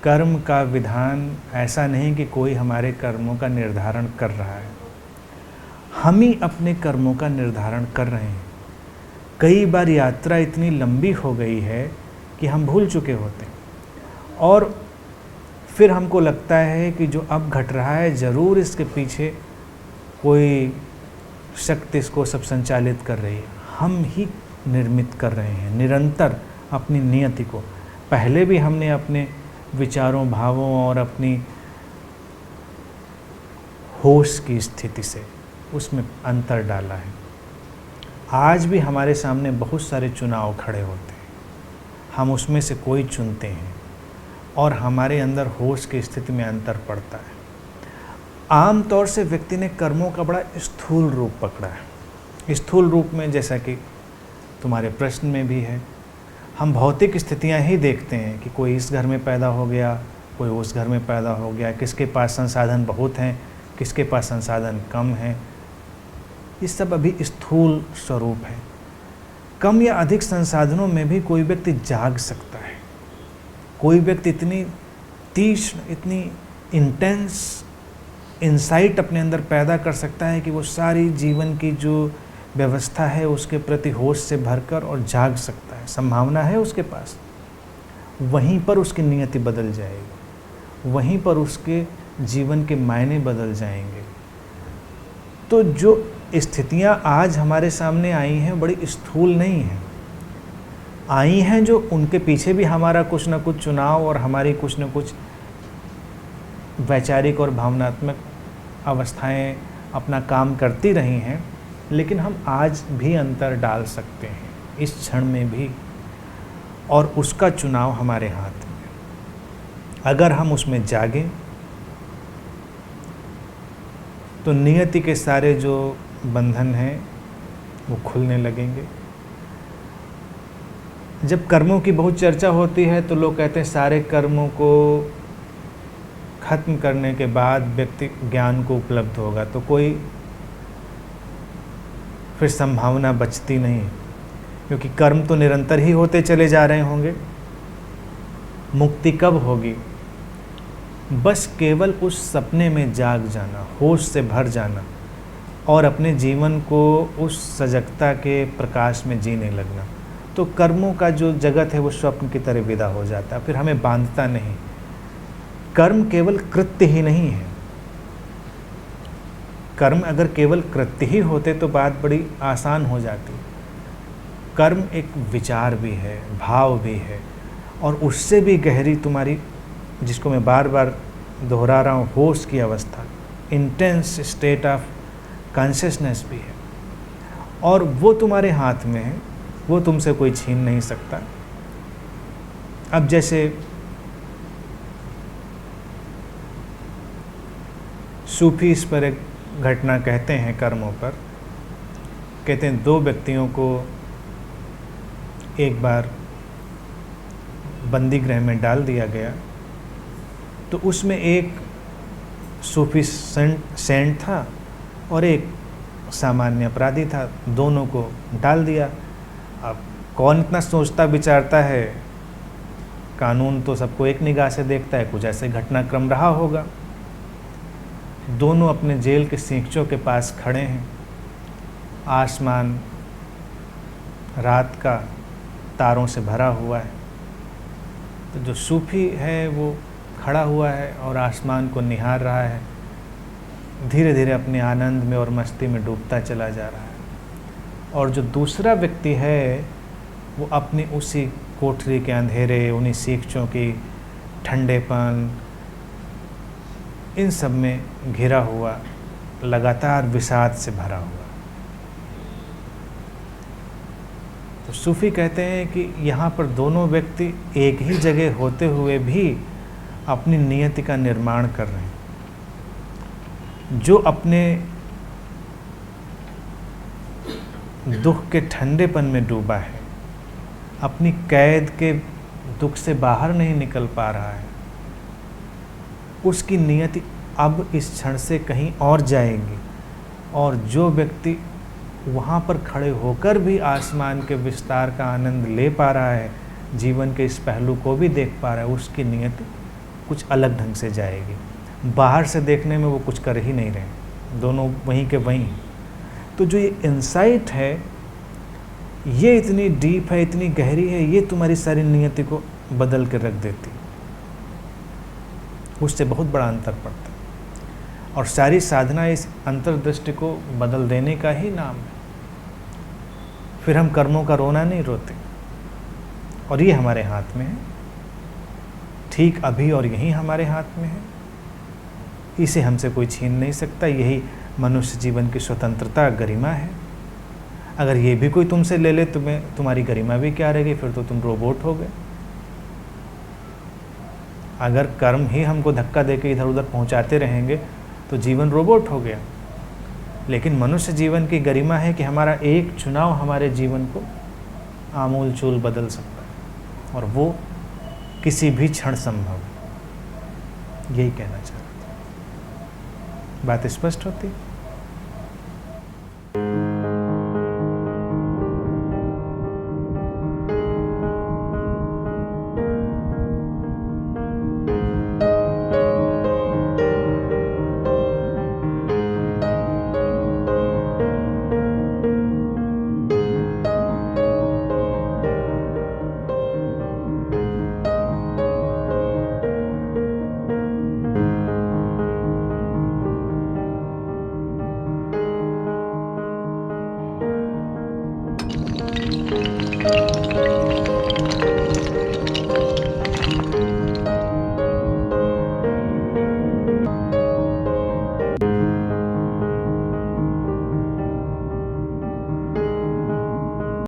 कर्म का विधान ऐसा नहीं कि कोई हमारे कर्मों का निर्धारण कर रहा है, हम ही अपने कर्मों का निर्धारण कर रहे हैं। कई बार यात्रा इतनी लंबी हो गई है कि हम भूल चुके होते हैं और फिर हमको लगता है कि जो अब घट रहा है ज़रूर इसके पीछे कोई शक्ति इसको सब संचालित कर रही है। हम ही निर्मित कर रहे हैं निरंतर अपनी नियति को। पहले भी हमने अपने विचारों, भावों और अपनी होश की स्थिति से उसमें अंतर डाला है। आज भी हमारे सामने बहुत सारे चुनाव खड़े होते हैं, हम उसमें से कोई चुनते हैं और हमारे अंदर होश की स्थिति में अंतर पड़ता है। आम तौर से व्यक्ति ने कर्मों का बड़ा स्थूल रूप पकड़ा है। स्थूल रूप में, जैसा कि तुम्हारे प्रश्न में भी है, हम भौतिक स्थितियां ही देखते हैं कि कोई इस घर में पैदा हो गया, कोई उस घर में पैदा हो गया, किसके पास संसाधन बहुत हैं, किसके पास संसाधन कम हैं। ये सब अभी स्थूल स्वरूप है। कम या अधिक संसाधनों में भी कोई व्यक्ति जाग सकता है। कोई व्यक्ति इतनी तीक्ष्ण, इतनी इंटेंस इंसाइट अपने अंदर पैदा कर सकता है कि वो सारी जीवन की जो व्यवस्था है उसके प्रति होश से भरकर और जाग सकता है। संभावना है उसके पास। वहीं पर उसकी नियति बदल जाएगी, वहीं पर उसके जीवन के मायने बदल जाएंगे। तो जो स्थितियां आज हमारे सामने आई हैं बड़ी स्थूल नहीं हैं, आई हैं जो उनके पीछे भी हमारा कुछ न कुछ चुनाव और हमारी कुछ न कुछ वैचारिक और भावनात्मक अवस्थाएं अपना काम करती रही हैं। लेकिन हम आज भी अंतर डाल सकते हैं इस क्षण में भी, और उसका चुनाव हमारे हाथ में। अगर हम उसमें जागें तो नियति के सारे जो बंधन हैं वो खुलने लगेंगे। जब कर्मों की बहुत चर्चा होती है तो लोग कहते हैं सारे कर्मों को खत्म करने के बाद व्यक्ति ज्ञान को उपलब्ध होगा, तो कोई फिर संभावना बचती नहीं, क्योंकि कर्म तो निरंतर ही होते चले जा रहे होंगे। मुक्ति कब होगी? बस केवल उस सपने में जाग जाना, होश से भर जाना और अपने जीवन को उस सजगता के प्रकाश में जीने लगना। तो कर्मों का जो जगत है वो स्वप्न की तरह विदा हो जाता है, फिर हमें बांधता नहीं। कर्म केवल कृत्य ही नहीं है। कर्म अगर केवल कृत्य ही होते तो बात बड़ी आसान हो जाती। कर्म एक विचार भी है, भाव भी है, और उससे भी गहरी तुम्हारी, जिसको मैं बार बार दोहरा रहा हूँ, होश की अवस्था, इंटेंस स्टेट ऑफ कॉन्शियसनेस भी है, और वो तुम्हारे हाथ में है, वो तुमसे कोई छीन नहीं सकता। अब जैसे सूफी इस पर एक घटना कहते हैं कर्मों पर, कहते हैं दो व्यक्तियों को एक बार बंदी गृह में डाल दिया गया, तो उसमें एक सूफी सेंट था और एक सामान्य अपराधी था। दोनों को डाल दिया। अब कौन इतना सोचता विचारता है, कानून तो सबको एक निगाह से देखता है, कुछ ऐसे घटनाक्रम रहा होगा। दोनों अपने जेल के सींचों के पास खड़े हैं, आसमान रात का तारों से भरा हुआ है। तो जो सूफी है वो खड़ा हुआ है और आसमान को निहार रहा है, धीरे धीरे अपने आनंद में और मस्ती में डूबता चला जा रहा है। और जो दूसरा व्यक्ति है वो अपनी उसी कोठरी के अंधेरे, उन्हीं सीखचों की ठंडेपन, इन सब में घिरा हुआ, लगातार विषाद से भरा हुआ। तो सूफी कहते हैं कि यहाँ पर दोनों व्यक्ति एक ही जगह होते हुए भी अपनी नियति का निर्माण कर रहे हैं। जो अपने दुख के ठंडेपन में डूबा है, अपनी कैद के दुख से बाहर नहीं निकल पा रहा है, उसकी नियति अब इस क्षण से कहीं और जाएगी। और जो व्यक्ति वहाँ पर खड़े होकर भी आसमान के विस्तार का आनंद ले पा रहा है, जीवन के इस पहलू को भी देख पा रहा है, उसकी नियति कुछ अलग ढंग से जाएगी। बाहर से देखने में वो कुछ कर ही नहीं रहे, दोनों वहीं के वहीं। तो जो ये इंसाइट है ये इतनी डीप है, इतनी गहरी है, ये तुम्हारी सारी नियति को बदल के रख देती, उससे बहुत बड़ा अंतर पड़ता है। और सारी साधना इस अंतर्दृष्टि को बदल देने का ही नाम है। फिर हम कर्मों का रोना नहीं रोते, और ये हमारे हाथ में है, ठीक अभी और यहीं हमारे हाथ में है, इसे हमसे कोई छीन नहीं सकता। यही मनुष्य जीवन की स्वतंत्रता, गरिमा है। अगर ये भी कोई तुमसे ले ले, तुम्हारी गरिमा भी क्या रहेगी, फिर तो तुम रोबोट हो गए। अगर कर्म ही हमको धक्का देके इधर उधर पहुंचाते रहेंगे तो जीवन रोबोट हो गया। लेकिन मनुष्य जीवन की गरिमा है कि हमारा एक चुनाव हमारे जीवन को आमूल चूल बदल सकता है, और वो किसी भी क्षण संभव है। यही कहना चाहता हूँ। बात स्पष्ट होती?